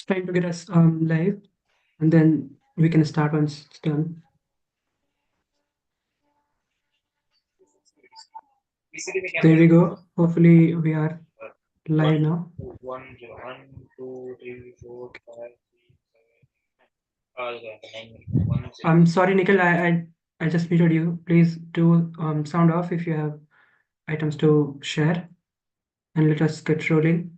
trying to get us live, and then we can start once it's done. There we go. Hopefully we are live now. One, two, three, four, five, six, seven. I'm sorry, Nikhil. I just muted you. Please do sound off if you have items to share, and let us get rolling.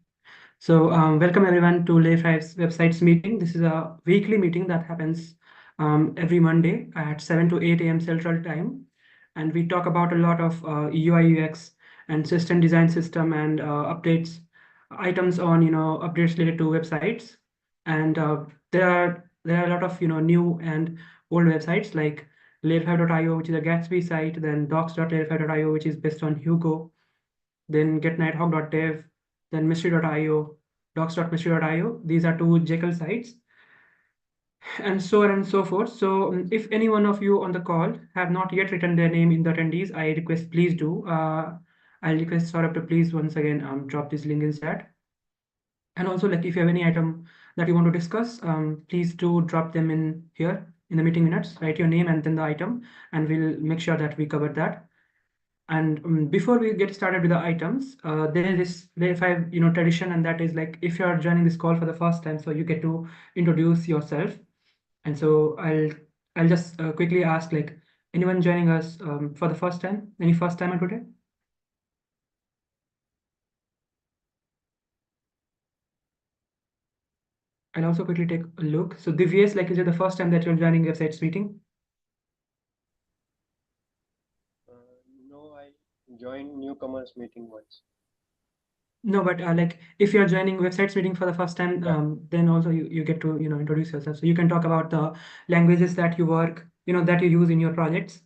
So welcome everyone to Lay5's websites meeting. This is a weekly meeting that happens every Monday at 7 to 8 a.m. Central Time. And we talk about a lot of UI UX and system design system and updates, items on, updates related to websites. And there are a lot of, new and old websites like Layer5.io, which is a Gatsby site, then docs.layer5.io, which is based on Hugo, then getnighthawk.dev, then mystery.io, docs.mystery.io. These are two Jekyll sites, and so on and so forth. So if any one of you on the call have not yet written their name in the attendees, I request please do. I'll request Saurabh to please once again drop this link in chat. And also, like, if you have any item that you want to discuss, please do drop them in here in the meeting minutes. Write your name and then the item, and we'll make sure that we cover that. And before we get started with the items, there is this Lay5 tradition, and that is like if you are joining this call for the first time, so you get to introduce yourself. And so I'll just quickly ask, like, anyone joining us for the first time? Any first timer today? I'll also quickly take a look. So Divyesh, like, is it the first time that you're joining websites meeting? No, I joined newcomers meeting once. No, but like if you're joining websites meeting for the first time, Yeah. then also you get to introduce yourself. So you can talk about the languages that you work, that you use in your projects,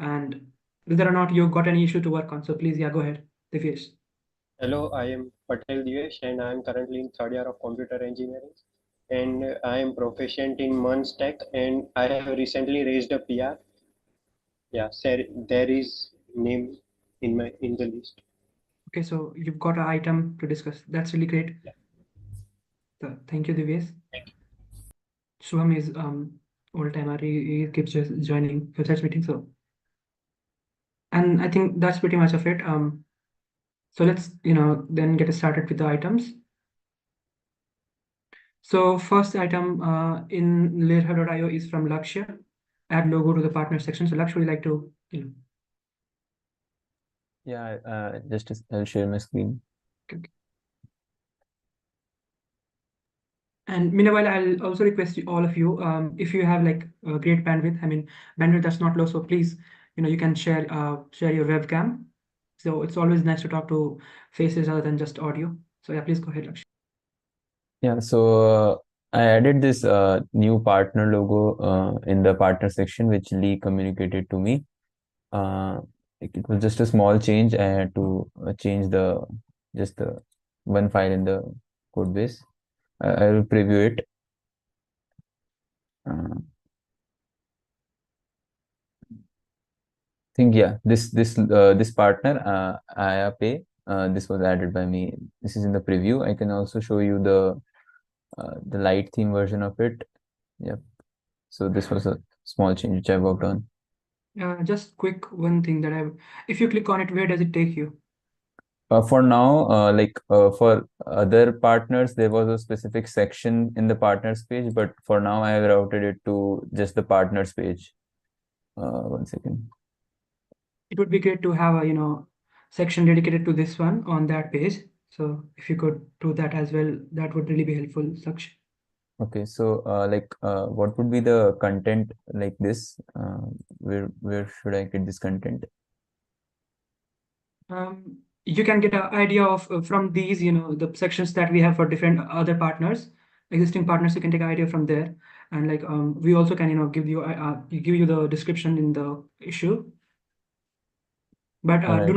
and whether or not you got any issue to work on. So please, yeah, go ahead, Divyesh. Hello, I am Patel Divesh and I am currently in third year of computer engineering, and I am proficient in MERN stack, and I have recently raised a PR. Yeah, there is name in the list. Okay, so you've got an item to discuss. That's really great. Yeah. So thank you, Divyesh. Thank you. Shubham is old timer. He keeps just joining websites meeting. So, and I think that's pretty much of it. So let's then get started with the items. So first item in Layer5.io is from Lakshya. Add logo to the partner section. So Lakshya, would you like to, Yeah, I'll share my screen. okay. And meanwhile, I'll also request all of you, if you have like a great bandwidth, I mean, bandwidth that's not low, so please, you can share your webcam. So it's always nice to talk to faces other than just audio. So yeah, please go ahead, Lakshya. Yeah, so I added this new partner logo in the partner section, which Lee communicated to me. It was just a small change. I had to change just the one file in the code base. I will preview it. Think this partner IAPay, this was added by me. This is in the preview. I can also show you the light theme version of it. Yep. So this was a small change which I worked on. Just quick one thing that if you click on it, where does it take you? For now, for other partners, there was a specific section in the partners page, but for now I have routed it to just the partners page. 1 second. It would be great to have a section dedicated to this one on that page. So if you could do that as well, that would really be helpful, Lakshya. Okay, so what would be the content like this? Where should I get this content? You can get an idea of from these, the sections that we have for different other partners, existing partners. You can take an idea from there, and like we also can give you the description in the issue. But Alright. do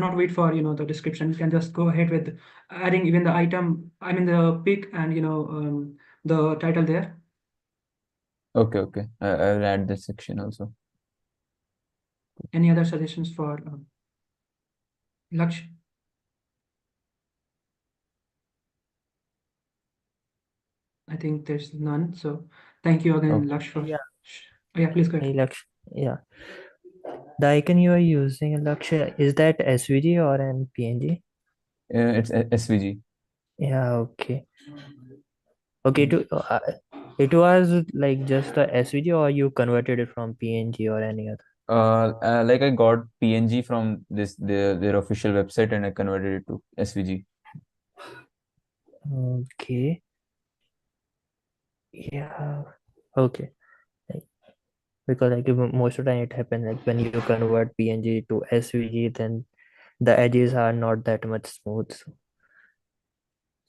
not wait for the description. You can just go ahead with adding even the item. I mean the pic and the title there. Okay. I'll add this section also. Any other suggestions for Lakshya? I think there's none. So thank you again, Okay. Laksh, for. Yeah. Oh, yeah, please go Hey, ahead. Laksh. Yeah. The icon you are using, Laksh, is that SVG or an PNG? It's SVG. Yeah, okay. Okay, it was like just a SVG or you converted it from PNG or any other? Like I got PNG from their official website and I converted it to SVG. Okay. Yeah. Okay. Like, because like most of the time it happens like when you convert PNG to SVG, then the edges are not that much smooth. So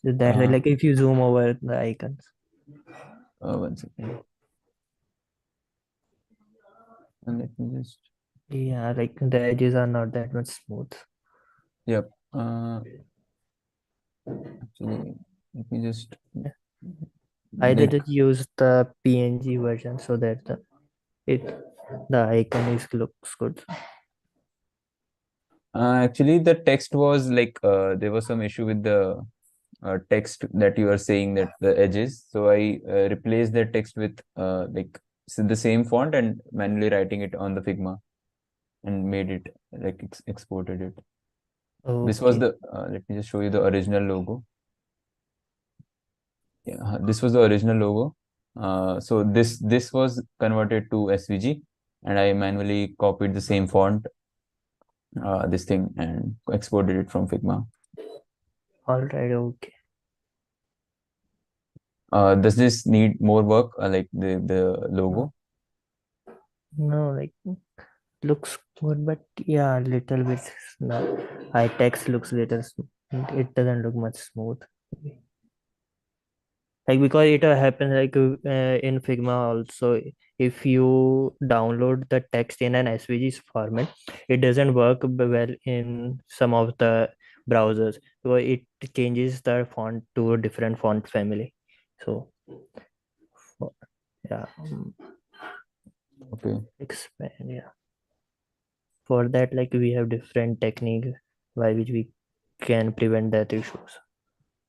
that's why, Uh, like if you zoom over the icons. 1 second. And let me just. Yeah, like the edges are not that much smooth. Yep. Actually, let me just. Either Like, just use the PNG version so that the icon looks good. actually, the text was like there was some issue with the text that you are saying that the edges. So I replaced that text with like the same font and manually writing it on the Figma and made it like exported it. This was Okay. the let me just show you the original logo. Yeah, this was the original logo. So this was converted to SVG, and I manually copied the same font, this thing, and exported it from Figma. All right. Okay. Does this need more work, like the logo? No, like looks good, but yeah, little bit. No, text looks little. It doesn't look much smooth. Like because it happens like in Figma also, if you download the text in an SVG format, it doesn't work well in some of the browsers because it changes the font to a different font family. So yeah, Okay. expand. Yeah, for that like we have different technique by which we can prevent that issues.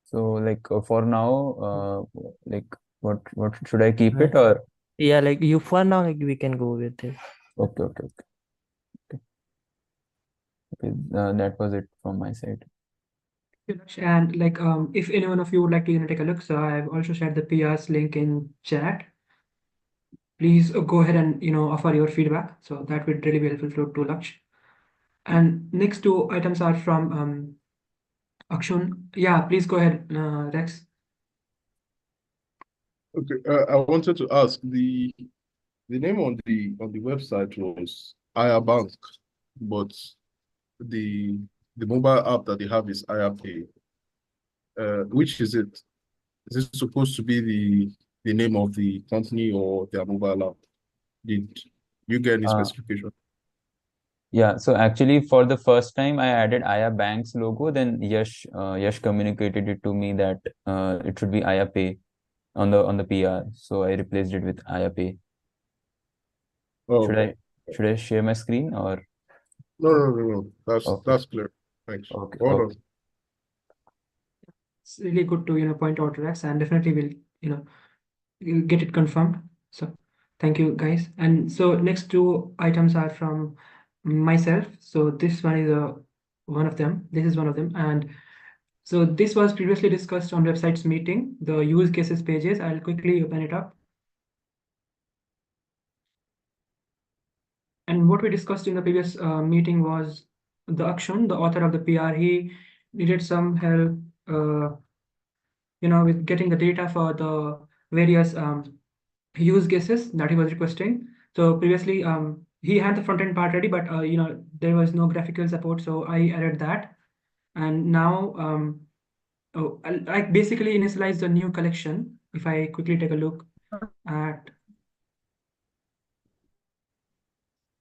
So like for now, like what should I keep it or? Yeah, like you for now like we can go with it. Okay, okay, okay. Okay, that was it from my side. And like if any one of you would like to take a look, so I've also shared the PR's link in chat. Please go ahead and offer your feedback. So that would really be helpful to Laksh. And next two items are from Akshun. Yeah, please go ahead, Rex. Okay, I wanted to ask the name on the website was Aya Bank, but the mobile app that they have is Aya Pay. Which is it? Is it supposed to be the name of the company or their mobile app? Did you get any specification? Yeah, so actually for the first time I added Aya Bank's logo, then Yash communicated it to me that it should be Aya Pay on the PR. So I replaced it with Aya Pay. Oh, Should I share my screen or? no. Okay. That's clear. Thanks. Okay. Well Okay. done. It's really good to point out Rex, and definitely we'll get it confirmed. So thank you guys. And so next two items are from myself. So this one is one of them. This is one of them. And so this was previously discussed on website's meeting, the use cases pages. I'll quickly open it up. And what we discussed in the previous meeting was the Akshun, the author of the PR. He needed some help, with getting the data for the various use cases that he was requesting. So previously, he had the front end part ready, but there was no graphical support, so I added that. And now, I basically initialized the new collection. If I quickly take a look at,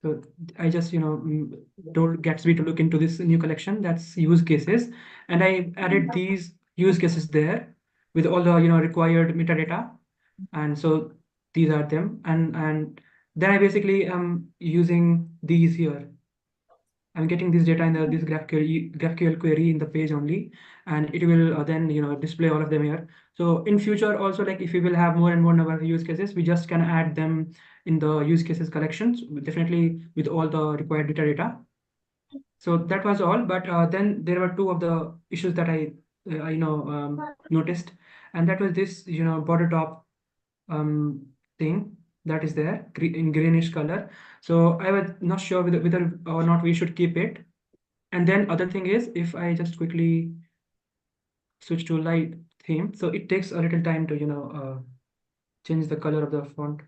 so I just told Gatsby to look into this new collection that's use cases, and I added these use cases there with all the required metadata, and so these are them, and then I basically am using these here. I'm getting this data in this GraphQL query in the page only, and it will then display all of them here. So in future also, like if we will have more and more number of use cases, we just can add them in the use cases collections, definitely with all the required data. So that was all, but then there were two of the issues that I noticed, and that was this border top thing that is there in greenish color. So I was not sure whether or not we should keep it. And then other thing is, if I just quickly switch to light theme, so it takes a little time to change the color of the font,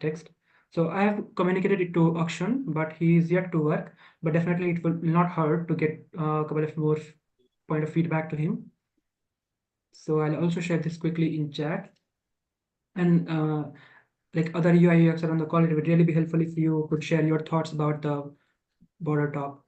text. So I have communicated it to Akshan, but he is yet to work. But definitely it will not hurt to get a couple of more point of feedback to him. So I'll also share this quickly in chat. And like other UI UX are on the call, it would really be helpful if you could share your thoughts about the border top.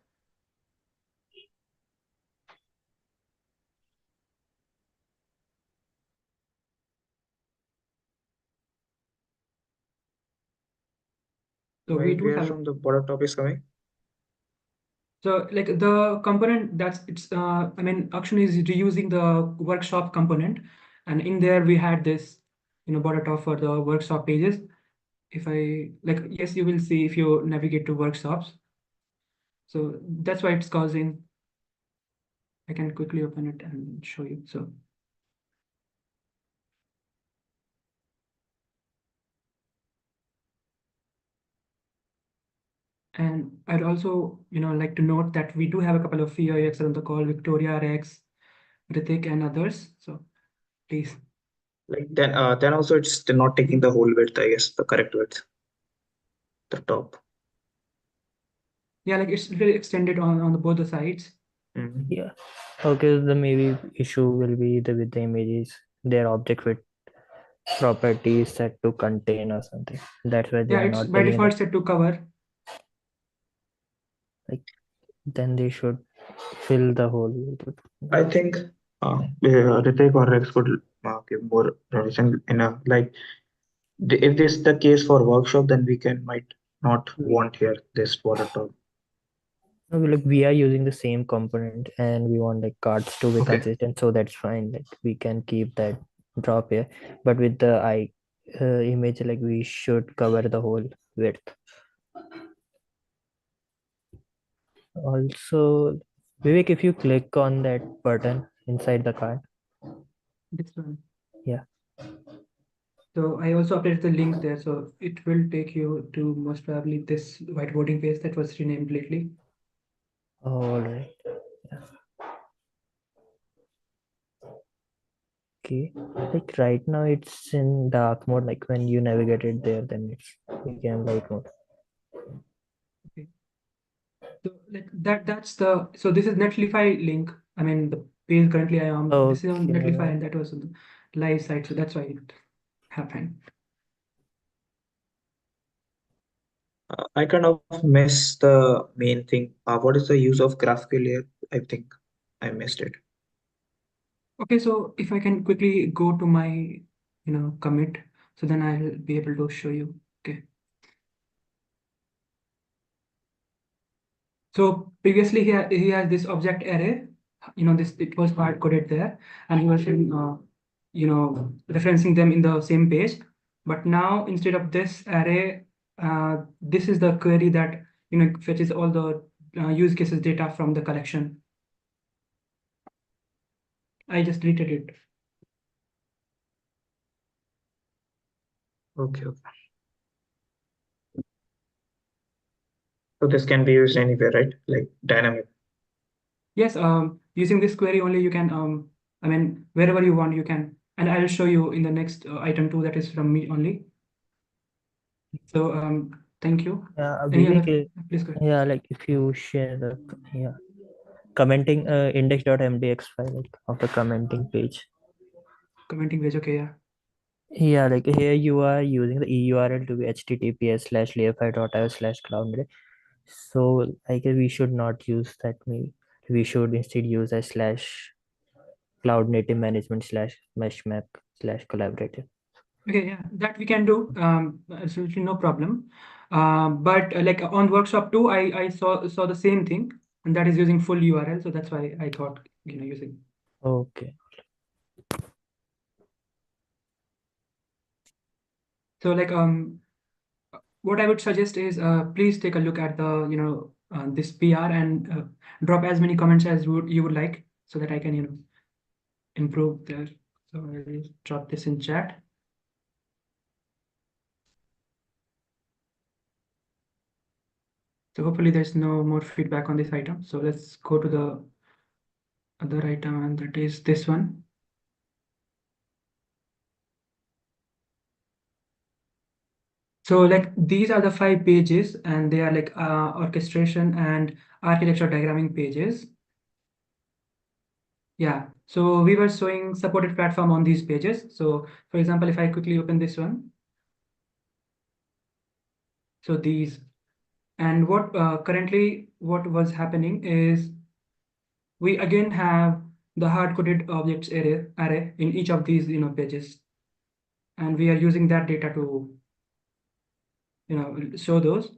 So we do Where have from the border top is coming? So like the component Akshan is reusing the workshop component, and in there we had this border top for the workshop pages. If I yes, you will see if you navigate to workshops. So that's why it's causing. I can quickly open it and show you. So and I'd also like to note that we do have a couple of VIX on the call, Victoria, Rex, Ritik, and others. So please. Like then also it's still not taking the whole width, I guess, the correct width. The top. Yeah, like it's really extended on the both the sides. Mhm. Yeah. Okay, the maybe issue will be with the images, their object width property is set to contain or something. That's why they Yeah, are it's not by taking default the, set to cover. then they should fill the whole. I think Ritik or Rex could give more relation in a like if this is the case for workshop, then we might not want here this border top. No, like we are using the same component and we want like cards to be Okay. consistent, so that's fine. Like we can keep that drop here, but with the image, like we should cover the whole width. Also, Vivek, if you click on that button inside the card, This one. Yeah. So I also updated the link there, so it will take you to most probably this whiteboarding page that was renamed lately. all right. Yeah. Okay, like right now it's in dark mode. Like when you navigate it there, then it's became light mode. So like that's the so this is Netlify link. I mean the page currently I am this is on Netlify Okay. and that was on the live site, so that's why it happened. I kind of missed the main thing. What is the use of GraphQL here? I think I missed it. Okay, so if I can quickly go to my commit, so then I'll be able to show you. Okay. So previously he has this object array, this it was hard coded there, and he was referencing them in the same page. But now instead of this array, this is the query that fetches all the use cases data from the collection. I just deleted it. Okay. So this can be used anywhere, right? Like dynamic. Yes, using this query only you can I mean wherever you want you can, and I'll show you in the next item 2 that is from me only. So thank you. Yeah, Any Vivek, other? Please go ahead. yeah, like if you share the commenting index.mdx file like, of the commenting page. Commenting page, okay, yeah. Yeah, like here you are using the URL to be https://layerfile.io/cloud. So I guess we should not use that. We should instead use a /cloud native management /meshmap/collaborative. Okay, yeah, that we can do. Absolutely no problem. But like on workshop 2, I saw the same thing, and that is using full URL. So that's why I thought, using. Okay. So like what I would suggest is please take a look at the this PR and drop as many comments as you would like, so that I can improve there. So I'll drop this in chat. So hopefully there's no more feedback on this item. So let's go to the other item, and that is this one. So like these are the 5 pages, and they are like orchestration and architecture diagramming pages. Yeah, so we were showing supported platform on these pages. So for example, if I quickly open this one, so these, and what currently what was happening is we again have the hard-coded objects array in each of these pages, and we are using that data to show those.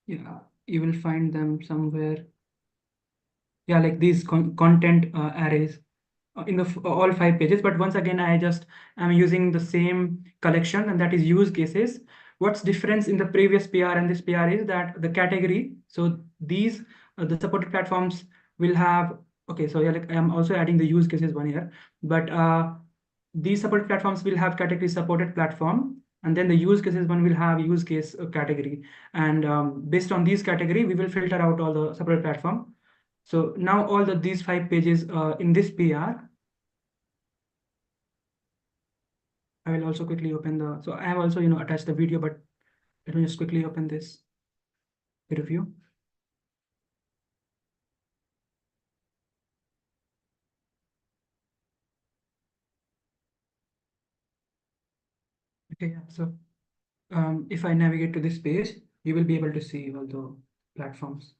Yeah, you will find them somewhere. Yeah, like these content arrays in the all 5 pages. But once again, I just am using the same collection, and that is use cases. What's difference in the previous PR and this PR is that the category. So these the supported platforms will have. Okay, so yeah, like I am also adding the use cases one here, but these supported platforms will have category supported platform, and then the use cases one will have use case category, and based on these category, we will filter out all the supported platform. So now all these 5 pages in this PR, I will also quickly open so I have also attached the video, but let me just quickly open this review. Okay, yeah. So if I navigate to this page, you will be able to see all the platforms.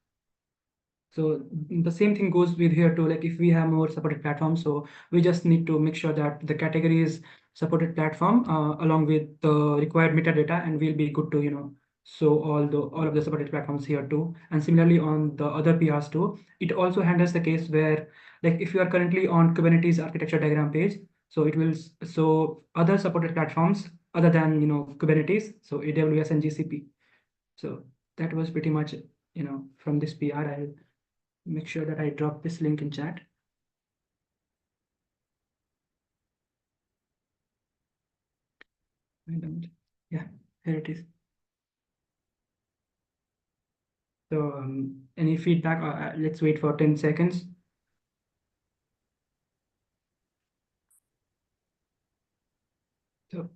So the same thing goes with here too. Like if we have more supported platforms, so we just need to make sure that the category is supported platform along with the required metadata, and we'll be good to show all of the supported platforms here too. And similarly on the other PRs too, it also handles the case where like if you are currently on Kubernetes architecture diagram page, so it will show other supported platforms other than Kubernetes, so AWS and GCP. So that was pretty much from this PR. I'll make sure that I drop this link in chat. Yeah, here it is. So any feedback? Let's wait for 10 seconds. So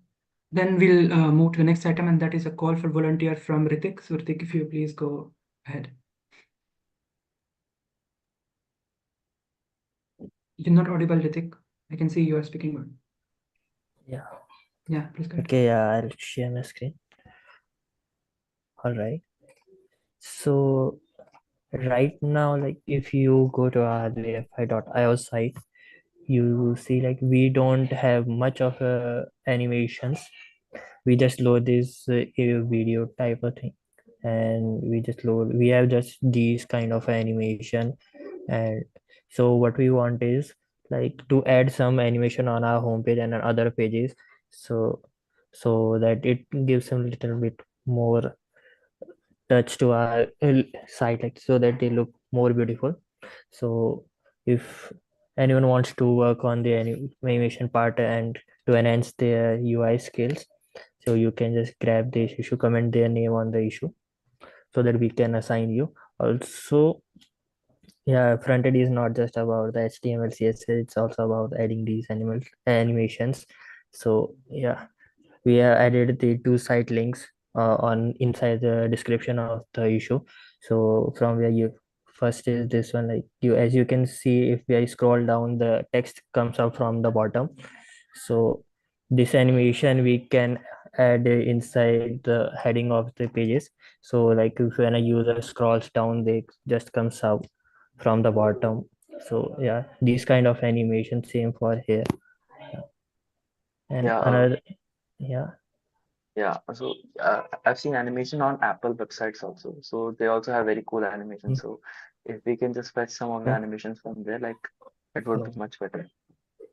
then we'll move to the next item, and that is a call for volunteer from Ritik. So Ritik, if you please go ahead. You're not audible, Ritik. I can see you are speaking word. Yeah. Yeah, please go ahead. Okay, yeah, I'll share my screen. All right. So right now, like if you go to our verify.io site, you see like we don't have much of animations. We just load this video type of thing, and we have just these kind of animation. And so what we want is like to add some animation on our homepage and on other pages, so that it gives a little bit more touch to our site, like so that they look more beautiful. So if anyone wants to work on the animation part and to enhance their UI skills, so you can just grab this issue, comment their name on the issue, so that we can assign you. Also, yeah, frontend is not just about the HTML, CSS, it's also about adding these animations. So yeah, we have added the 2 site links on inside the description of the issue. So from where you first is this one, like as you can see, if I scroll down, the text comes up from the bottom. So this animation we can add inside the heading of the pages. So like if when a user scrolls down, they just comes out from the bottom. So yeah, these kind of animation, same for here. And Yeah, another Yeah. Yeah, so I've seen animation on Apple websites also. So they also have very cool animations. Mm. So if we can just fetch some of the Yeah. animations from there, like it would be Yeah. much better.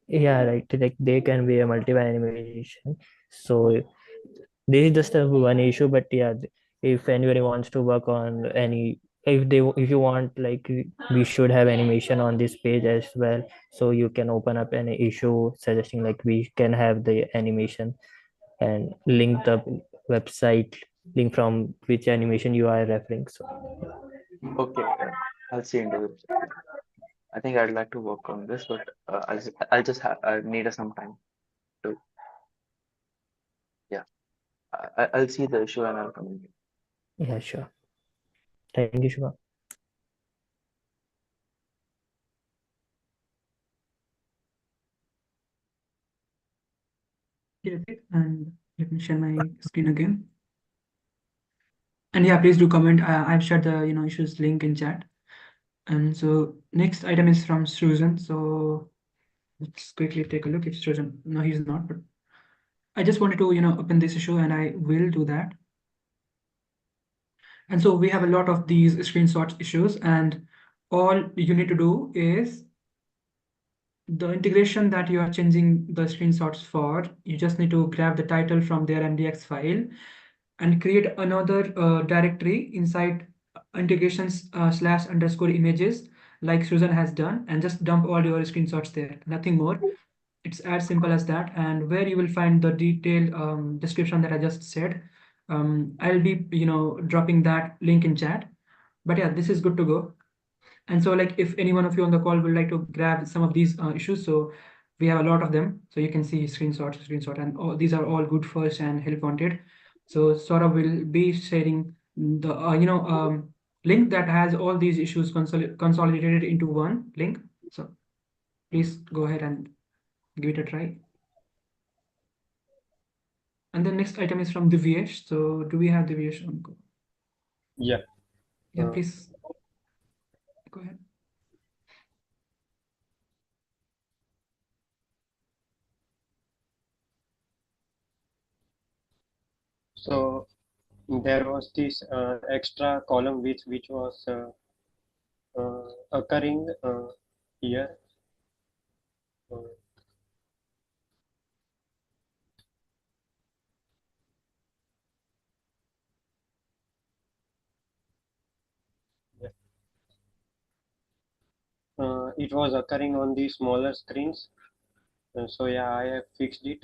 Yeah, right. Like they can be a multiple animation. So this is just a one issue, but yeah, if anybody wants to work on any, if you want, like we should have animation on this page as well. So you can open up any issue suggesting like we can have the animation and link the website link from which animation you are referring. So Okay, I'll see into it. I think I'd like to work on this, but I'll just have I need some time to, yeah. I'll see the issue and I'll communicate. yeah, sure. Thank you, Shubham. Okay, and let me share my screen again. And yeah, please do comment. I've shared the issues link in chat. And so next item is from Susan. So let's quickly take a look if Susan. No, he's not. But I just wanted to open this issue, and I will do that. And so we have a lot of these screenshot issues, and all you need to do is the integration that you are changing the screenshots for. You just need to grab the title from their MDX file and create another directory inside integrations / images like Susan has done, and just dump all your screenshots there. Nothing more. It's as simple as that. And where you will find the detailed description that I just said, I'll be dropping that link in chat. But yeah, this is good to go. And so like if any one of you on the call would like to grab some of these issues, so we have a lot of them. So you can see screenshot, and all these are all good first and help wanted. So Saurabh will be sharing the link that has all these issues consolidated into one link. So please go ahead and give it a try. And the next item is from Divyesh. So do we have Divyesh on call? Yeah. Yeah, please go ahead. So there was this extra column which was occurring here. Uh, yeah. It was occurring on the smaller screens. So yeah, I have fixed it.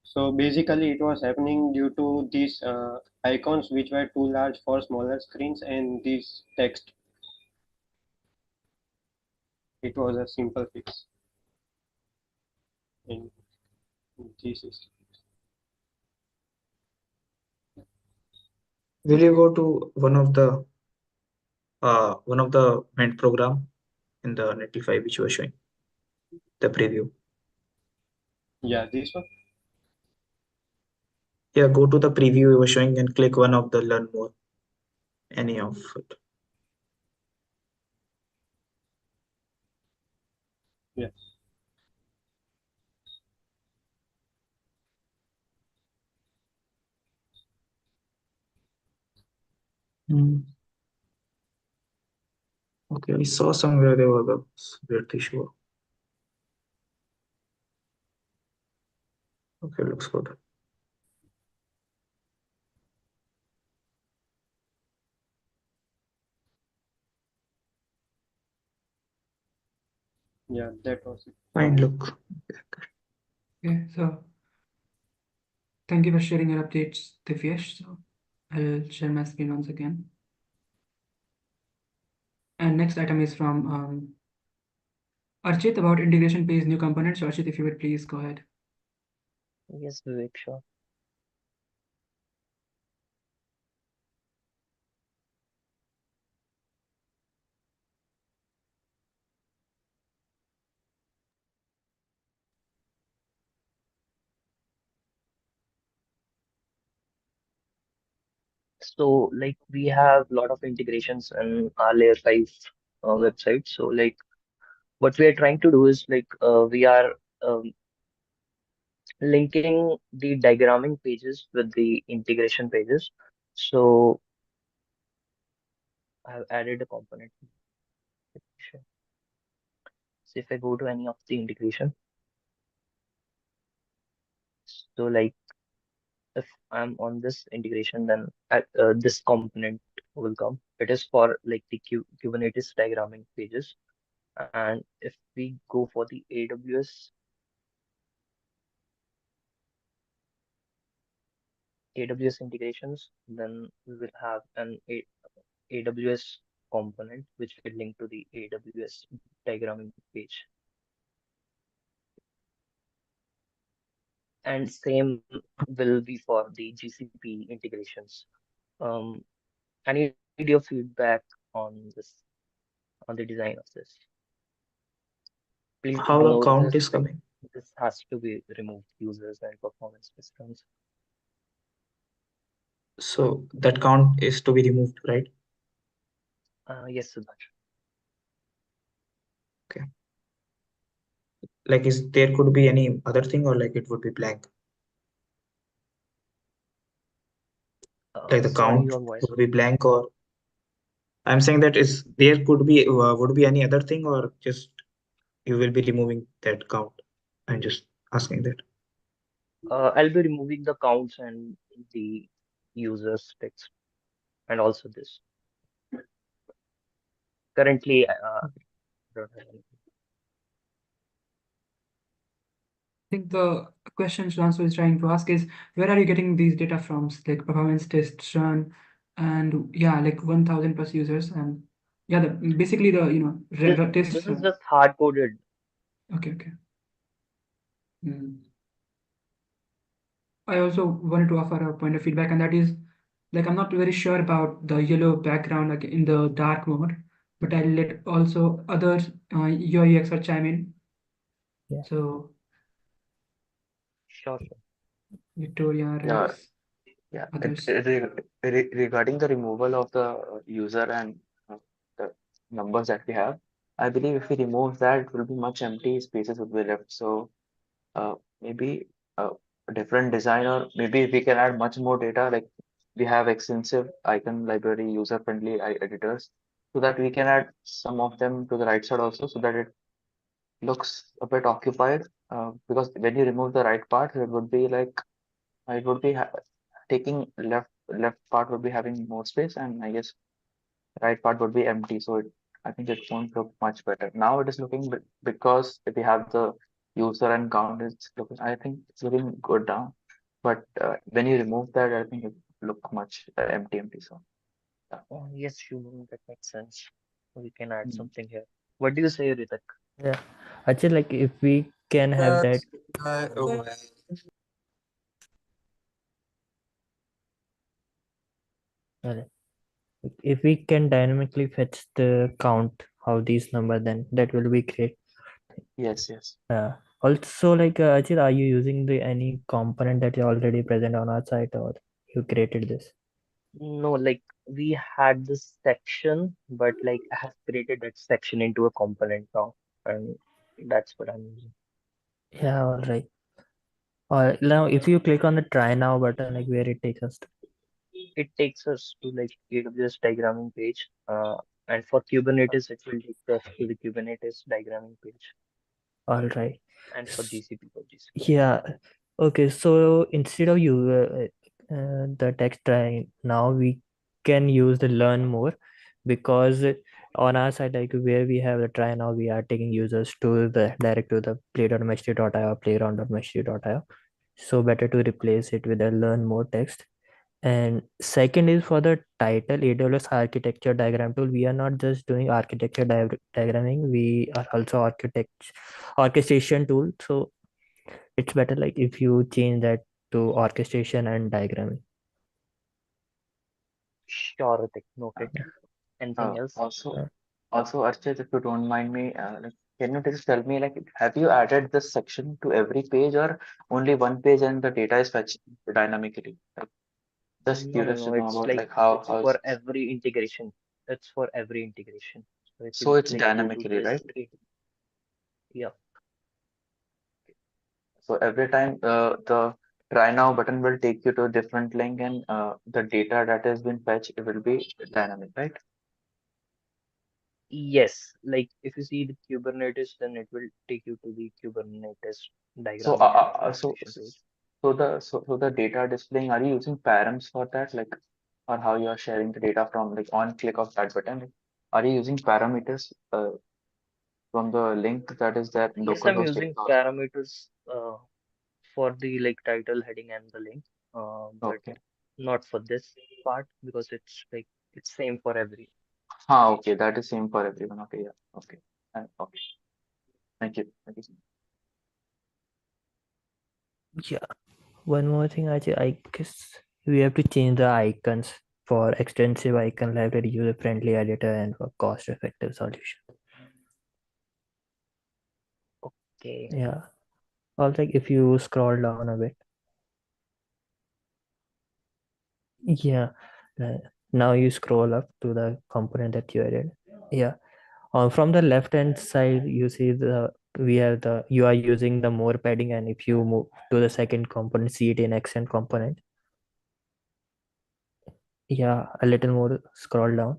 So basically it was happening due to these icons which were too large for smaller screens and this text. It was a simple fix. And this is Will you go to one of the Mint program in the Netlify which you were showing the preview? yeah, this one. Yeah, go to the preview you were showing and click one of the learn more. Any of it. Yeah. Okay, I saw somewhere there was a weird issue. Okay, looks good. Yeah, that was it. Fine, look. Okay, so thank you for sharing your updates, Divyesh. So I'll share my screen once again. And next item is from Archit about integration page new components. So Archit, if you would please go ahead. Yes, Vivek, sure. So, like, we have a lot of integrations in our layer 5 website. So, like, what we are trying to do is like we are linking the diagramming pages with the integration pages. So I have added a component. So if I go to any of the integration, so like if I'm on this integration, then this component will come. It is for like the Kubernetes diagramming pages. And if we go for the AWS integrations, then we will have an AWS component which will link to the AWS diagramming page. And same will be for the GCP integrations. I need your feedback on this, on the design of this. Please How the note count this. is coming? This has to be removed, users and performance systems. So that count is to be removed, right? Yes, Sudhanshu. Okay. Like, is there could be any other thing, or like it would be blank? Like the Sorry, count your voice. would be blank, or I'm saying that is there could be would be any other thing, or just you will be removing that count? I'm just asking that. I'll be removing the counts and the users text, and also this. Currently, don't have anything. I think the question Shansu is trying to ask is, where are you getting these data from? Like performance tests run, and yeah, like 1,000 plus users, and yeah, basically the tests. This is just hard coded. Okay. I also wanted to offer a point of feedback, and that is, like, I'm not very sure about the yellow background, like in the dark mode, but I'll let also others, UI expert chime in. Yeah. So, Sure. Victoria, Yeah. Rex, Yeah, others. regarding the removal of the user and the numbers that we have, I believe if we remove that, it will be much empty spaces would be left. So maybe a different design, or maybe we can add much more data. Like we have extensive icon library, user-friendly editors, so that we can add some of them to the right side also, so that it looks a bit occupied. Because when you remove the right part, it would be like it would be taking left part would be having more space, and I guess right part would be empty. So I think it won't look much better. Now it is looking because if we have the user and count, it's looking. I think it's looking good now. But when you remove that, I think it look much empty. So Yes, Shubham, that makes sense. We can add something here. What do you say, Ritak? Yeah. Actually, like if we can have that. If we can dynamically fetch the count of these number, then that will be great. yes. Also, like Achit, are you using the any component that is already present on our site, or you created this? No, like we had this section, but like I have created that section into a component now, and that's what I'm using. Yeah, all right. Now if you click on the try now button, like where it takes us to. It takes us to like AWS diagramming page. And for Kubernetes, it will take us to the Kubernetes diagramming page. All right. And for GCP, Yeah. Okay. So instead of the text try now, we can use the learn more, because on our side, like where we have the try now, we are taking users to the direct to the play.mh3.io, playground.mh3.io. So better to replace it with a learn more text. And second is for the title AWS architecture diagram tool. We are not just doing architecture diagramming, we are also orchestration tool. So it's better like if you change that to orchestration and diagramming. Sure, Ritik, noted. Anything else? Also, Archit, if you don't mind me, like, can you just tell me, like, have you added this section to every page, or only one page and the data is fetched dynamically? Like, just curious to know It's about like like how for every integration. It's for every integration. So it's like, go to dynamically, this right? Yeah. So every time the try now button will take you to a different link, and the data that has been fetched, it will be dynamic, right? Yes, like if you see the Kubernetes, then it will take you to the Kubernetes So diagramming and configuration page. so the data displaying, are you using params for that, like, or how you are sharing the data from, like, on click of that button? Are you using parameters from the link that is there in Yes, I'm localhost using 8000? parameters for the like title, heading, and the link, but Okay. not for this part because it's like it's same for every. Okay, that is same for everyone. Okay, yeah. Okay. Okay. Thank you. Thank you. Yeah. One more thing, I guess we have to change the icons for extensive icon library, user-friendly editor, and for cost-effective solution. Okay. Yeah. Also, if you scroll down a bit, yeah. Now you scroll up to the component that you added. Yeah. From the left-hand side, you see you are using the more padding, and if you move to the second component, see it in accent component. Yeah, a little more scroll down.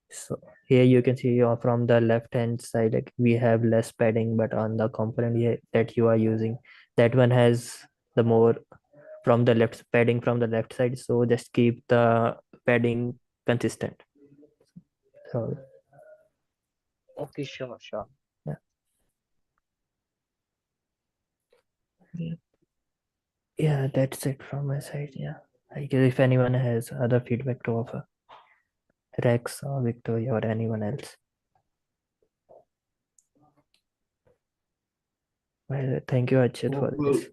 So here you can see from the left hand side, like we have less padding, but on the component here that you are using, that one has the more from the left padding from the left side. So just keep the padding consistent. So Okay, sure. yeah. Yeah, that's it from my side. Yeah. I guess if anyone has other feedback to offer, Rex or Victoria or anyone else. Well, thank you, Achit, for Well, this.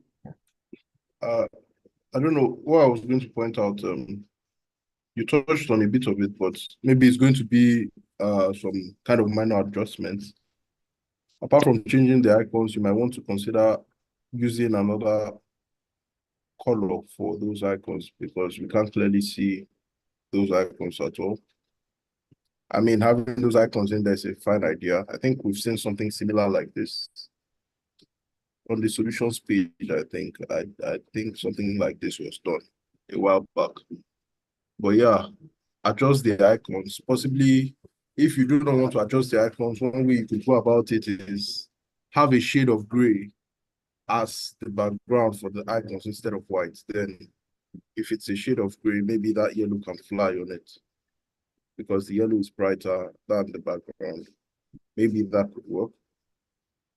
I don't know what I was going to point out. You touched on a bit of it, but maybe it's going to be some kind of minor adjustments. Apart from changing the icons, you might want to consider using another color for those icons because we can't clearly see those icons at all. I mean, having those icons in there is a fine idea. I think we've seen something similar like this on the solutions page. I think something like this was done a while back. But yeah, adjust the icons. Possibly, if you do not want to adjust the icons, one way you could go about it is have a shade of gray as the background for the icons instead of white. Then if it's a shade of gray, maybe that yellow can fly on it because the yellow is brighter than the background. Maybe that could work.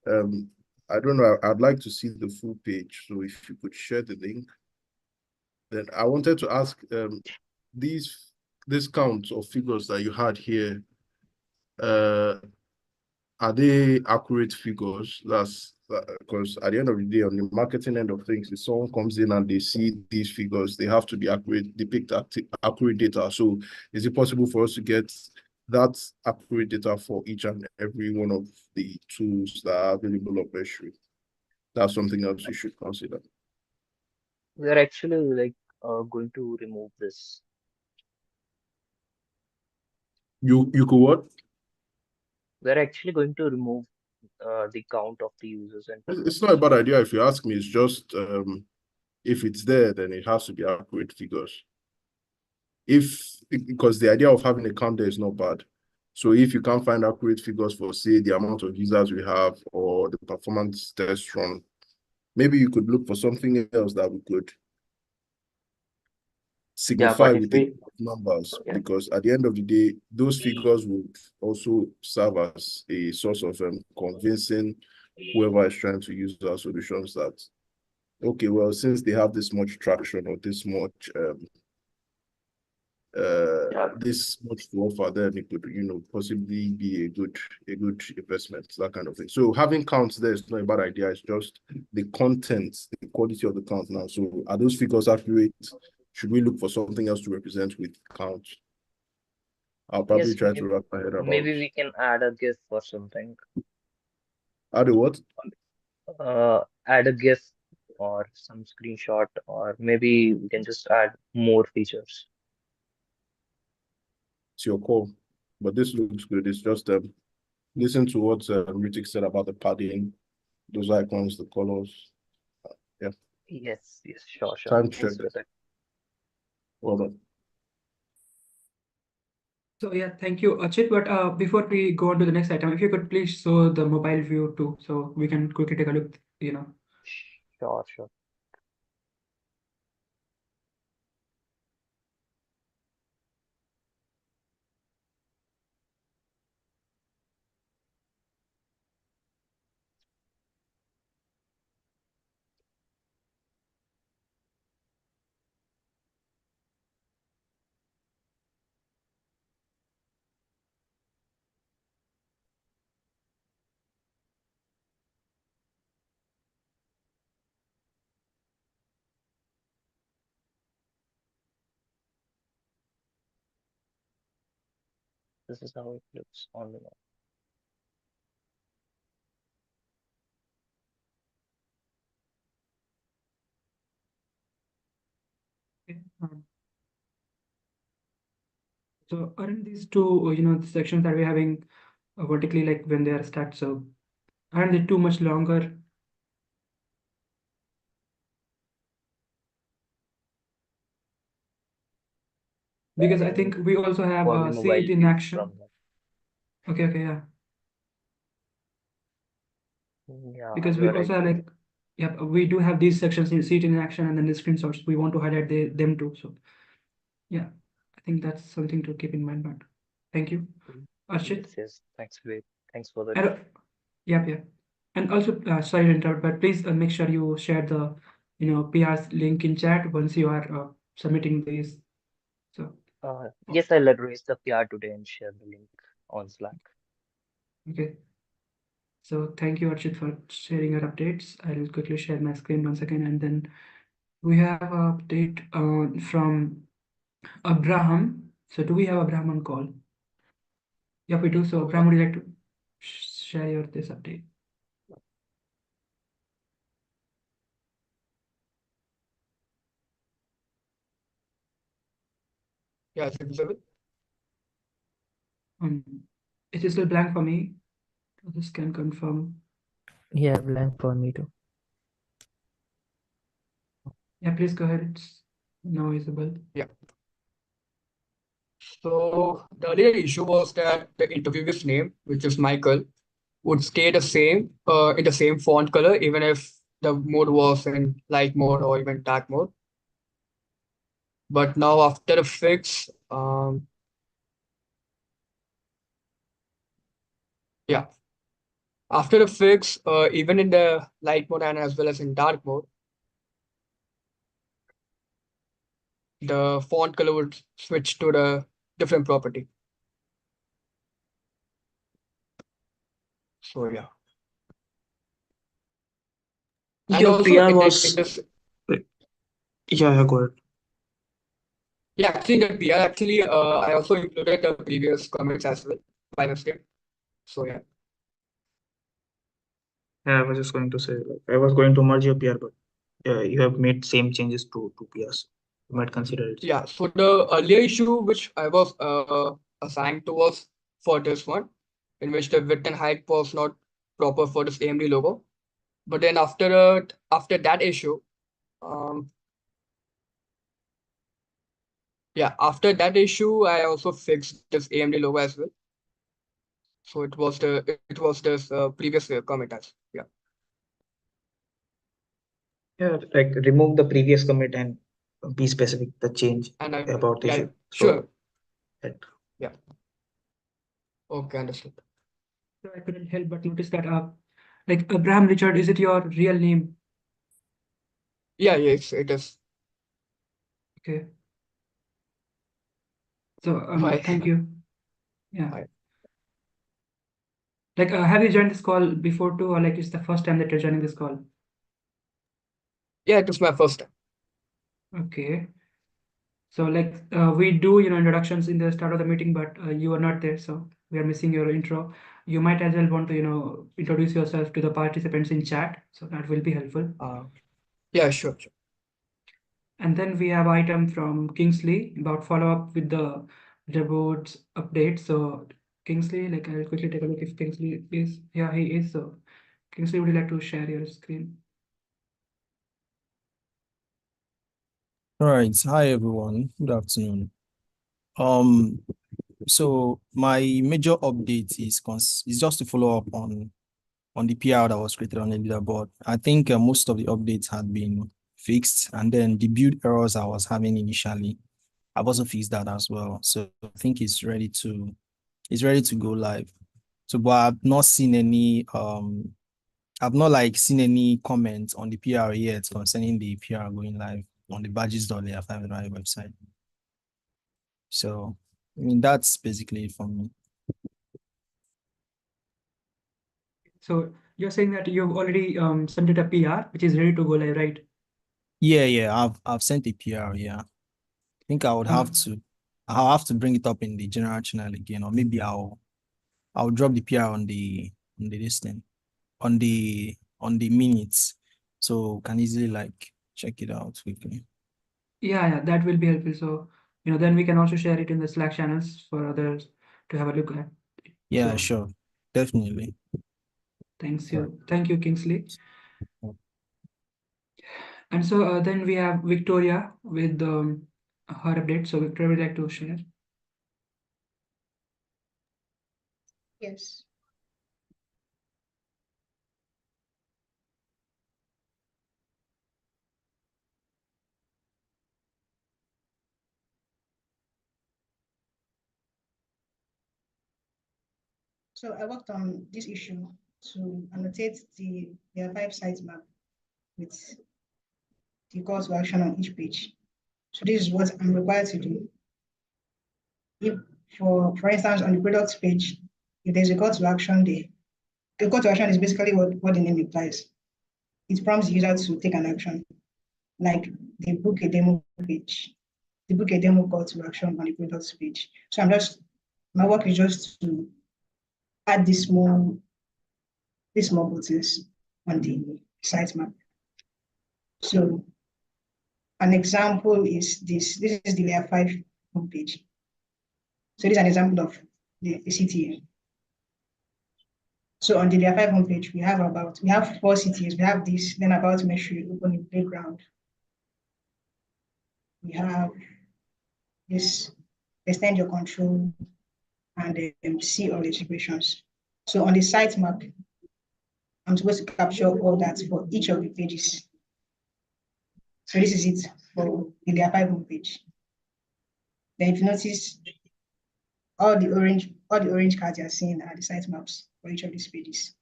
I don't know. I'd like to see the full page. So if you could share the link. Then I wanted to ask these counts of figures that you had here, are they accurate figures? That's because at the end of the day, on the marketing end of things, if someone comes in and they see these figures, they have to be accurate, depict accurate data. So is it possible for us to get that accurate data for each and every one of the tools that are available on Berkshire? That's something else you should consider. We are actually like going to remove this. You could what? We are actually going to remove the count of the users and It's not a bad idea if you ask me. It's just if it's there, then it has to be accurate figures. Because the idea of having a count there is not bad. So if you can't find accurate figures for, say, the amount of users we have or the performance test run, maybe you could look for something else that we could signify with the numbers, because at the end of the day, those figures would also serve as a source of convincing whoever is trying to use our solutions that, okay, well, since they have this much traction or this much to offer, then it could, possibly be a good investment, that kind of thing. So having counts there is not a bad idea. It's just the content, the quality of the count now. So are those figures accurate? Should we look for something else to represent with count? I'll probably try to wrap my head about. Maybe we can add a GIF or something. Add a what? Add a GIF or some screenshot, or maybe we can just add more features. It's your call, but this looks good. It's just listen to what Ritik said about the padding, those icons, the colors. Yes, sure. Time Thanks, check. Ritik. Well done. So yeah, thank you, Achit. But before we go on to the next item, if you could please show the mobile view too, so we can quickly take a look, Sure. This is how it looks on the map. Okay. So aren't these two, the sections that we're having vertically, like when they are stacked, so aren't they too much longer? Because I think we also have For the see mobile it in view action. from that. Okay, yeah. Yeah, Because you we are right. also have like, we do have these sections in see it in action and then the screenshots. We want to highlight them too. So yeah, I think that's something to keep in mind. But thank you, Archit. Yes. Thanks, great. Thanks for the And, yeah. And also, sorry to interrupt, but please make sure you share the, PR's link in chat once you are submitting these. So yes, I'll raise the PR today and share the link on Slack. okay. So thank you, Archit, for sharing your updates. I'll quickly share my screen once again, and then we have an update from Abraham. So do we have Abraham on call? Yeah, we do. So Abraham, would you like to share this update? Yeah, it's visible. It is still blank for me. This can confirm. Yeah, blank for me too. Yeah, please go ahead. It's now visible. Yeah. So the earlier issue was that the interviewer's name, which is Michael, would stay the same in the same font color, even if the mode was in light mode or even dark mode. But now after the fix, after the fix, even in the light mode and as well as in dark mode, the font color would switch to the different property. So yeah. And Your also PR in was this, yeah, go ahead. yeah, actually the PR actually I also included the previous comments as well by mistake. So yeah. Yeah, I was just going to say, like, I was going to merge your PR, but you have made same changes to PRs. You might consider it. Yeah, so the earlier issue which I was assigned to was for this one, in which the width and height was not proper for this AMD logo. But then after that issue, after that issue, I also fixed this AMD logo as well. So it was this previous commit as yeah. Yeah, like remove the previous commit and be specific the change And about the yeah, issue. sure. That. Yeah. Okay, understood. So I couldn't help but notice that like Abraham Richard, is it your real name? Yeah, yes, it is. Okay. So Why? thank you. Yeah. Why? Like have you joined this call before too, or like it's the first time that you're joining this call? Yeah, it was my first time. Okay. So like we do introductions in the start of the meeting, but you are not there, so we are missing your intro. You might as well want to introduce yourself to the participants in chat, so that will be helpful. Yeah, sure. And then we have item from Kingsley about follow up with the reboots update. So Kingsley, like I'll quickly take a look if Kingsley is, yeah, he is. So Kingsley, would you like to share your screen? All right. Hi, everyone. Good afternoon. So my major update is just to follow up on the PR that was created on the leaderboard. I think most of the updates had been fixed, and then the build errors I was having initially, I've also fixed that as well. So I think it's ready to go live. So, but I've not seen any I've not seen any comments on the PR yet concerning the PR going live on the badges.layer5 website. So, I mean, that's basically it for me. So you're saying that you've already sent it a PR, which is ready to go live, right? Yeah, I've sent a PR, yeah. I think I'll have to bring it up in the general channel again, or maybe I'll drop the PR on the listing, on the minutes, so can easily check it out quickly. Yeah, that will be helpful. So, then we can also share it in the Slack channels for others to have a look at. Yeah, So, sure. Definitely. thank Right. you, Kingsley. Yeah. And so then we have Victoria with her update. So Victoria would like to share. Yes. So I worked on this issue to annotate the layer5 sitemap with the call to action on each page. So this is what I'm required to do. If, for instance, on the products page, if there's a call to action there, the call to action is basically what the name implies. It prompts the user to take an action, like the book a demo page, the book a demo call to action on the products page. So my work is just to add these small buttons on the sitemap. So an example is this. This is the layer5 homepage. So this is an example of the CTA. So on the layer5 homepage, we have 4 CTAs. We have this, then about make sure you open the playground. We have this, extend your control, and see all the situations. So on the sitemap, I'm supposed to capture all that for each of the pages. So this is it for the layer5 homepage. Then if you notice, all the orange cards you are seeing are the sitemaps for each of these pages.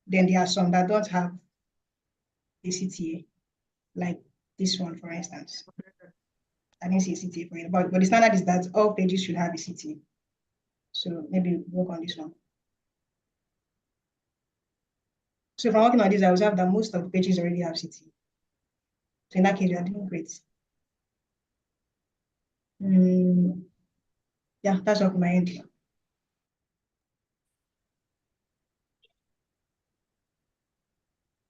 Then there are some that don't have a CTA, like this one, for instance. I didn't see a CTA for it, but the standard is that all pages should have a CTA. So maybe work on this one. So if I'm working on this, I observe that most of the pages already have CTA. So in that case, you are doing great. Yeah, that's all from my end.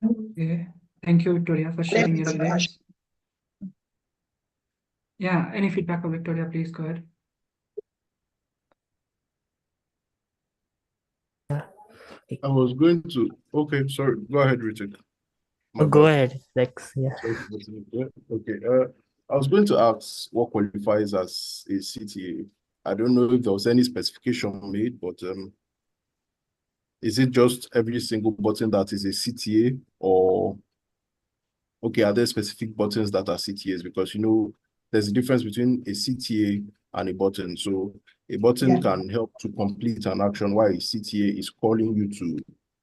Okay. Thank you, Victoria, for sharing your updates. Yeah, any feedback for Victoria, please go ahead. I was going to, okay, sorry, go ahead, Richard. Go ahead, Lex. Yeah. Okay. I was going to ask what qualifies as a CTA. I don't know if there was any specification made, but is it just every single button that is a CTA, or okay, are there specific buttons that are CTAs? Because there's a difference between a CTA and a button. So a button can help to complete an action while a CTA is calling you to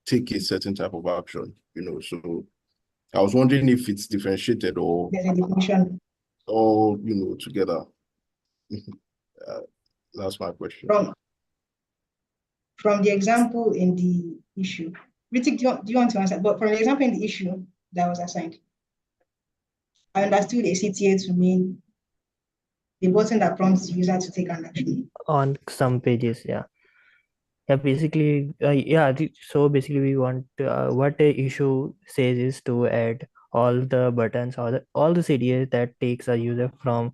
take a certain type of action, so I was wondering if it's differentiated or there's a definition all, together. That's my question. From the example in the issue, Ritik, do you want to answer? But from the example in the issue that was assigned, I understood a CTA to mean the button that prompts the user to take an action. On some pages, yeah. Yeah, basically, so basically we want what the issue says is to add all the buttons or all the CTAs that takes a user from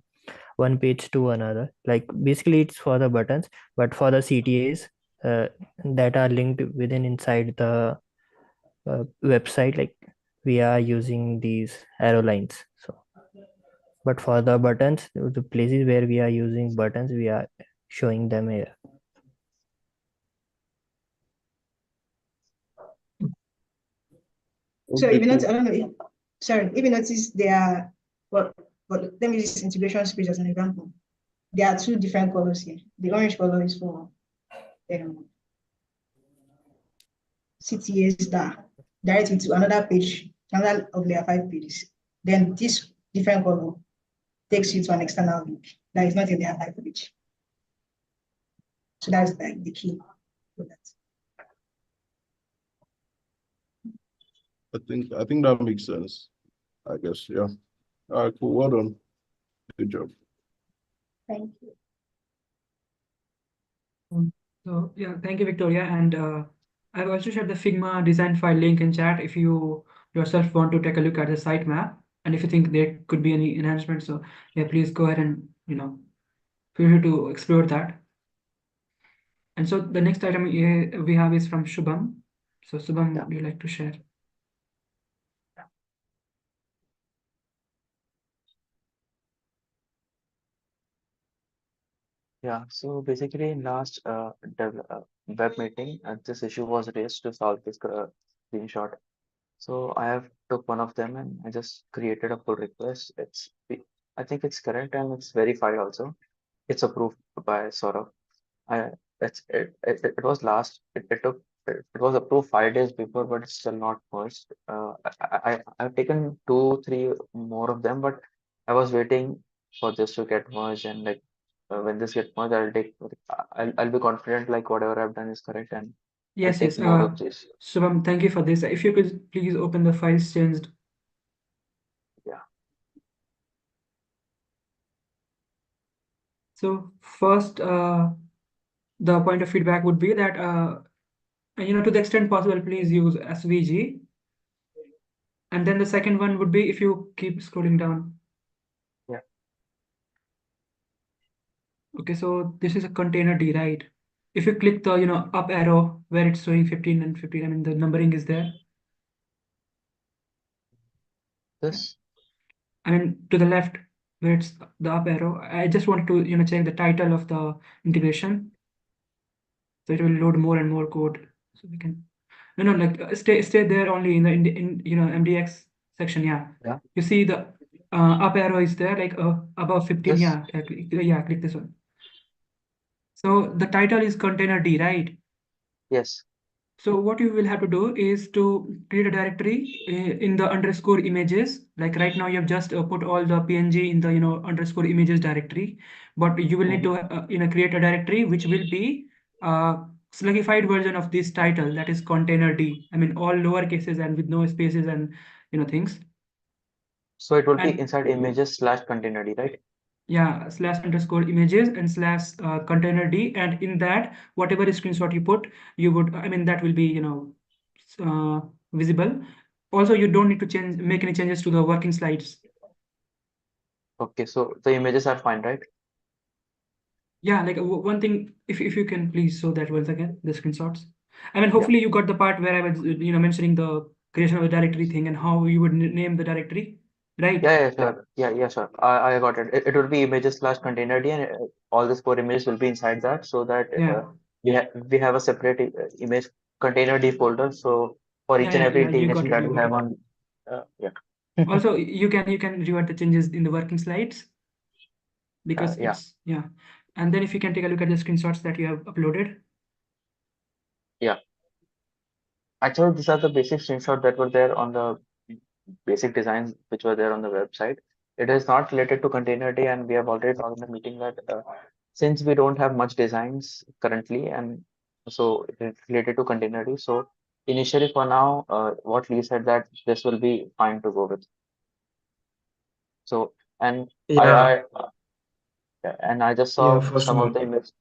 one page to another. Like basically it's for the buttons, but for the CTAs, that are linked inside the website, like we are using these arrow lines. So, but for the buttons, the places where we are using buttons, we are showing them here. So Okay, if you notice, cool. I don't know, if you notice there are, but let me use this integration speech as an example. There are two different colors here. The orange color is for CTA star, directly to another page, another of their 5 pages. Then this different color takes you to an external link that is not in their 5 page. So that's like the key for that. I think that makes sense. I guess, yeah. All right, cool. Well done. Good job. Thank you. So yeah, thank you, Victoria. And I've also shared the Figma design file link in chat if you yourself want to take a look at the sitemap and if you think there could be any enhancements. So yeah, please go ahead and feel free to explore that. And so the next item we have is from Shubham. So Shubham, would you like to share? Yeah, so basically in last web meeting, this issue was raised to solve this screenshot. So I have took one of them and I just created a pull request. I think it's correct and it's verified also. It's approved by Saurabh. It was it was approved 5 days before, but it's still not merged. I've taken 2-3 more of them, but I was waiting for this to get merged, and like when this gets merged, I'll be confident like whatever I've done is correct, and I'll Yes, take yes. more of this. Shubham, thank you for this. If you could please open the files changed. Yeah. So first, the point of feedback would be that to the extent possible, please use SVG. And then the second one would be if you keep scrolling down. Yeah. Okay, so this is a container D, right? If you click the up arrow where it's showing 15 and 15, I mean the numbering is there. This. I mean to the left where it's the up arrow. I just want to check the title of the integration. So it will load more and more code. So we can stay there only in the MDX section. Yeah. Yeah. You see the up arrow is there like above 15. Yes. Yeah, click this one. So the title is container D, right? Yes. So what you will have to do is to create a directory in the underscore images. Like right now you have just put all the PNG in the underscore images directory, but you will need to create a directory which will be slugified version of this title, that is container D. I mean all lower cases and with no spaces and things. So it will be inside images/container D, right? Yeah, /_ images and /container D, and in that whatever screenshot you put, you would that will be visible. Also, you don't need to make any changes to the working slides. Okay, so the images are fine, right? Yeah, like one thing, if you can please show that once again, the screenshots. I mean, hopefully you got the part where I was mentioning the creation of the directory thing and how you would name the directory, right? Yeah, sure. Yeah, sure. I got it. It will be images/container D, and all these 4 images will be inside that, so that we have a separate image container D folder. So for each and every integration that we have on, yeah. Also, you can revert the changes in the working slides because it's and then if you can take a look at the screenshots that you have uploaded. Yeah. Actually, these are the basic screenshots that were there on the basic designs which were there on the website. It is not related to container D, and we have already talked in the meeting that since we don't have much designs currently, and so it's related to container D. So initially, for now, what Lee said that this will be fine to go with. So and I just saw some of the images.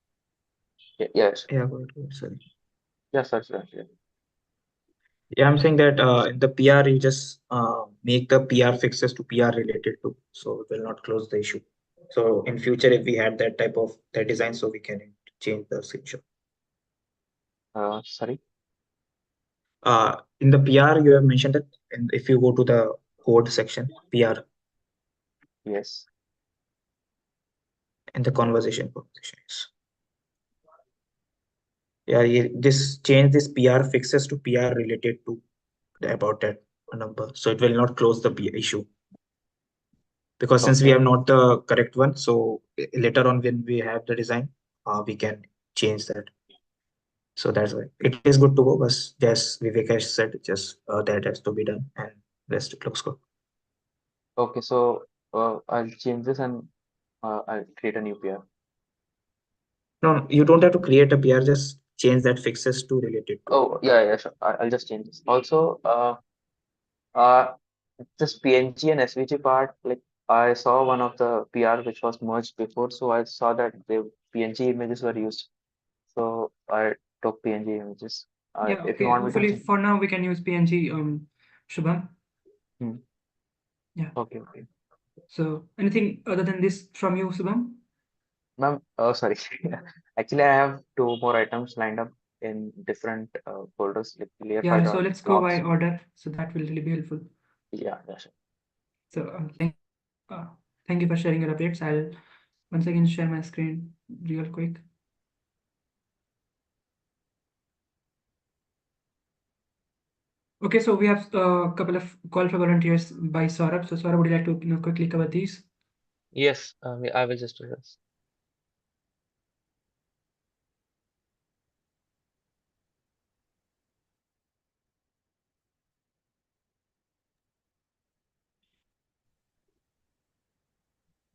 Yes. Yeah, go ahead, sorry. Yes, sir. Yeah, I'm saying that in the PR, you just make the PR fixes to PR related to, so it will not close the issue. So in future, if we had that type of design, so we can change the screenshot. Sorry. In the PR, you have mentioned that if you go to the code section, PR, Yes. in the conversation section, yes. Yeah, this change this PR fixes to PR related to about that number, so it will not close the issue. Because since we Okay. have not the correct one, so later on when we have the design, we can change that. So that's why it is good to go. But yes, Vivek has said just that has to be done, and rest it looks good. Okay. So I'll change this and I'll create a new PR. No, you don't have to create a PR. Just change that fixes to related to. Oh, yeah, sure. I'll just change this. Also, this PNG and SVG part, like I saw one of the PR which was merged before, so I saw that the PNG images were used. So I took PNG images. Yeah, If you okay. want me to Hopefully change. for now we can use PNG, Shubham. Hmm. Yeah. Okay. So anything other than this from you, Shubham? Ma'am, oh, sorry. Actually, I have two more items lined up in different folders, like layer Yeah, file so or let's go by blocks. order. So that will really be helpful. Yeah, sure. So thank you for sharing your updates. I'll once again share my screen real quick. Okay, so we have a couple of call for volunteers by Saurabh. So Saurabh, would you like to quickly cover these? Yes, I will just do this.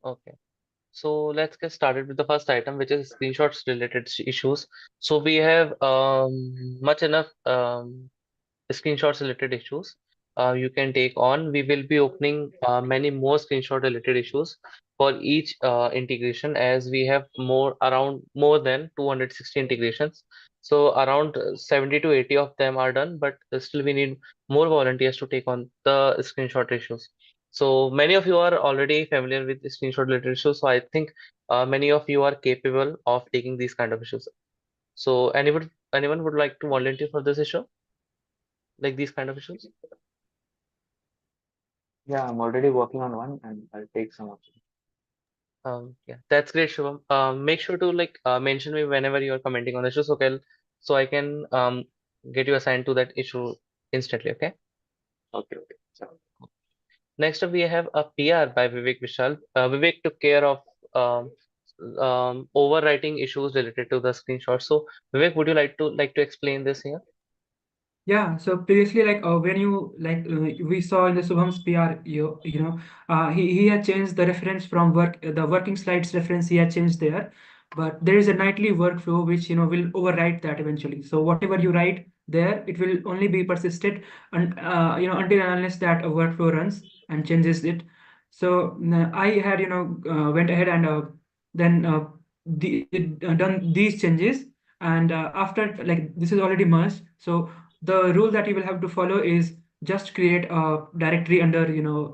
Okay. So let's get started with the first item, which is screenshots related issues. So we have much enough screenshots related issues you can take on. We will be opening many more screenshot related issues for each integration, as we have around more than 260 integrations. So around 70 to 80 of them are done, but still we need more volunteers to take on the screenshot issues. So many of you are already familiar with the screenshot related issues. So I think many of you are capable of taking these kind of issues. So anyone would like to volunteer for this issue? Like these kind of issues? Yeah, I'm already working on one and I'll take some of them. Yeah, that's great, Shubham. Make sure to mention me whenever you're commenting on the issue, so I can get you assigned to that issue instantly. Okay. Okay. So, Next up, we have a PR by Vivek Vishal. Vivek took care of um, overwriting issues related to the screenshot. So, Vivek, would you like to explain this here? Yeah, so previously, when you we saw in the Subham's PR, he had changed the reference from the working slides reference he had changed there, but there is a nightly workflow which will overwrite that eventually. So whatever you write there, it will only be persisted and until and unless that a workflow runs and changes it. So I had went ahead and then done these changes, and after this is already merged. So the rule that you will have to follow is just create a directory under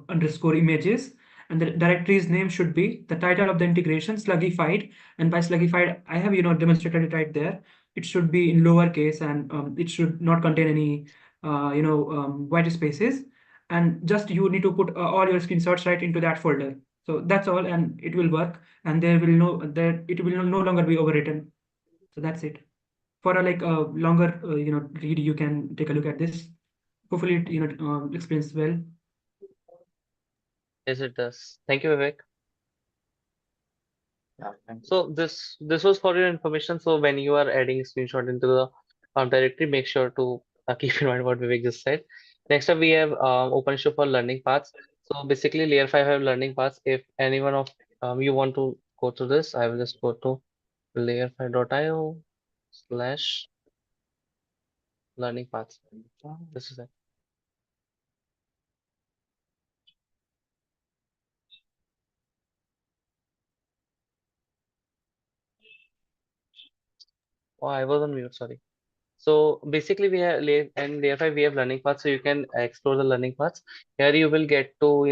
underscore images, and the directory's name should be the title of the integration sluggified. And by sluggified, I have demonstrated it right there. It should be in lowercase, and it should not contain any white spaces, and just you need to put all your screenshots right into that folder. So that's all, and it will work, and there will it will no longer be overwritten. So that's it. For a longer read, you can take a look at this. Hopefully it explains well. Yes, it does. Thank you, Vivek. yeah, thanks. So this was for your information. So when you are adding screenshot into the directory, make sure to keep in mind what Vivek just said. Next up, we have OpenShift for learning paths. So basically, Layer 5 have learning paths. If anyone of you want to go through this, I will just go to layer5.io/learning paths. This is it. Oh, I was on mute, sorry. So basically, we have layer 5 we have learning paths, so you can explore the learning paths. Here you will get to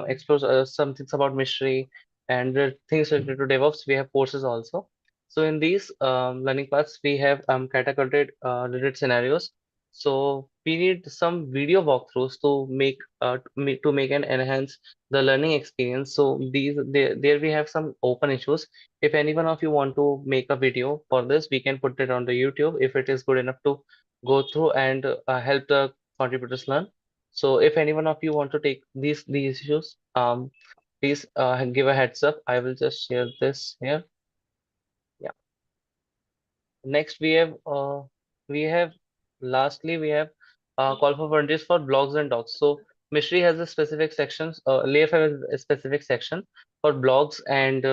explore some things about mystery and the things related to DevOps. We have courses also. So in these learning paths, we have categorized related scenarios. So we need some video walkthroughs to make and enhance the learning experience. So there we have some open issues. If any one of you want to make a video for this, we can put it on the YouTube if it is good enough to go through and help the contributors learn. So if any one of you want to take these issues, please give a heads up. I will just share this here. Yeah. Next lastly we have call for volunteers for blogs and docs. So Mishri has a specific sections, Layer 5 has a specific section for blogs and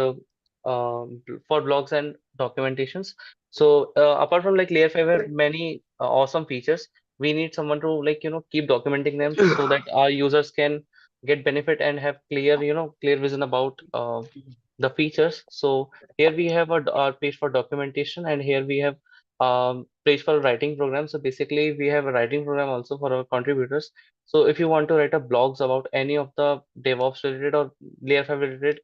documentations. So apart from like Layer 5 have many awesome features, we need someone to keep documenting them so that our users can get benefit and have clear vision about the features. So here we have our page for documentation, and here we have page for writing program. So basically we have a writing program also for our contributors. So if you want to write a blogs about any of the DevOps related or Layer 5 related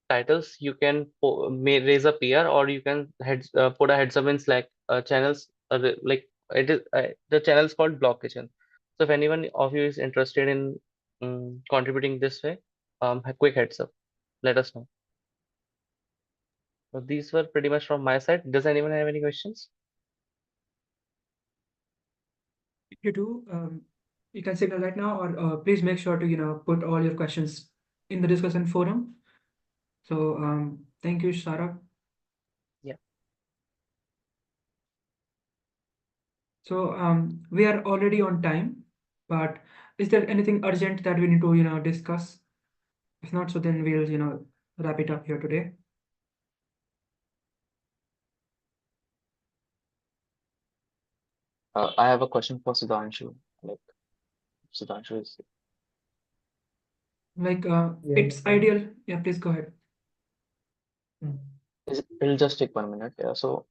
titles, you can raise a PR, or you can put a heads up in Slack channels. Like it is the channel is called Blog Kitchen. So if anyone of you is interested in contributing this way, a quick heads up, let us know. So these were pretty much from my side. Does anyone have any questions? If you do, you can signal right now, or please make sure to put all your questions in the discussion forum. So thank you, Sarah. Yeah. So we are already on time, but is there anything urgent that we need to discuss? If not, so then we'll wrap it up here today. I have a question for Sudhanshu. Like, Sudhanshu is. Like Yeah. it's ideal. Yeah, please go ahead. It'll just take 1 minute. Yeah. So,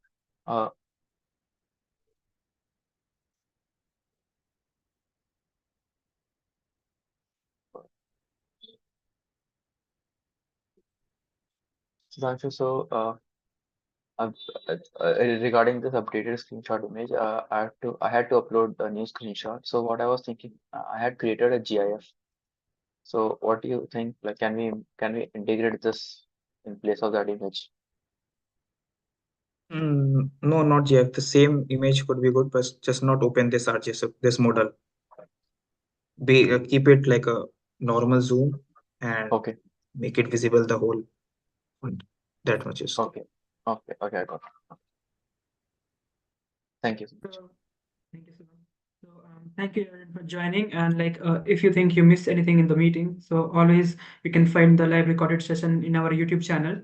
Sudhanshu, so regarding this updated screenshot image, I had to upload a new screenshot. So what I was thinking, I had created a GIF. So what do you think? Like, can we integrate this in place of that image? No, not GIF. The same image could be good, but just not open this RGS, this model. Keep it like a normal zoom and Okay. make it visible the whole font. That much is. Okay. Okay. Okay. I got it. Thank you so much. Thank you so much. So thank you everyone for joining. And like if you think you missed anything in the meeting, so always you can find the live recorded session in our YouTube channel.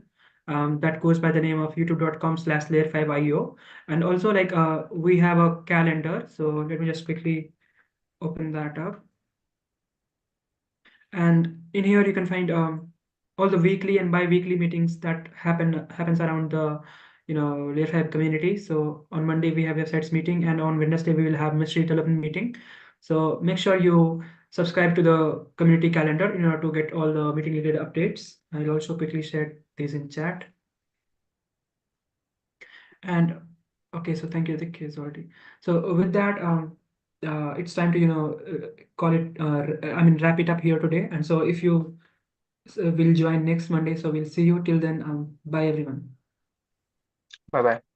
That goes by the name of youtube.com/layer5io. And also like we have a calendar. So let me just quickly open that up. And in here you can find all the weekly and bi-weekly meetings that happens around the Layer 5 community. So on Monday we have websites meeting, and on Wednesday we will have mystery development meeting. So make sure you subscribe to the community calendar in order to get all the meeting related updates. I'll also quickly share these in chat. And okay, so thank you, the kids already. So with that, it's time to call it. Wrap it up here today. And so if you will join next Monday, so we'll see you till then. Bye everyone. Bye bye.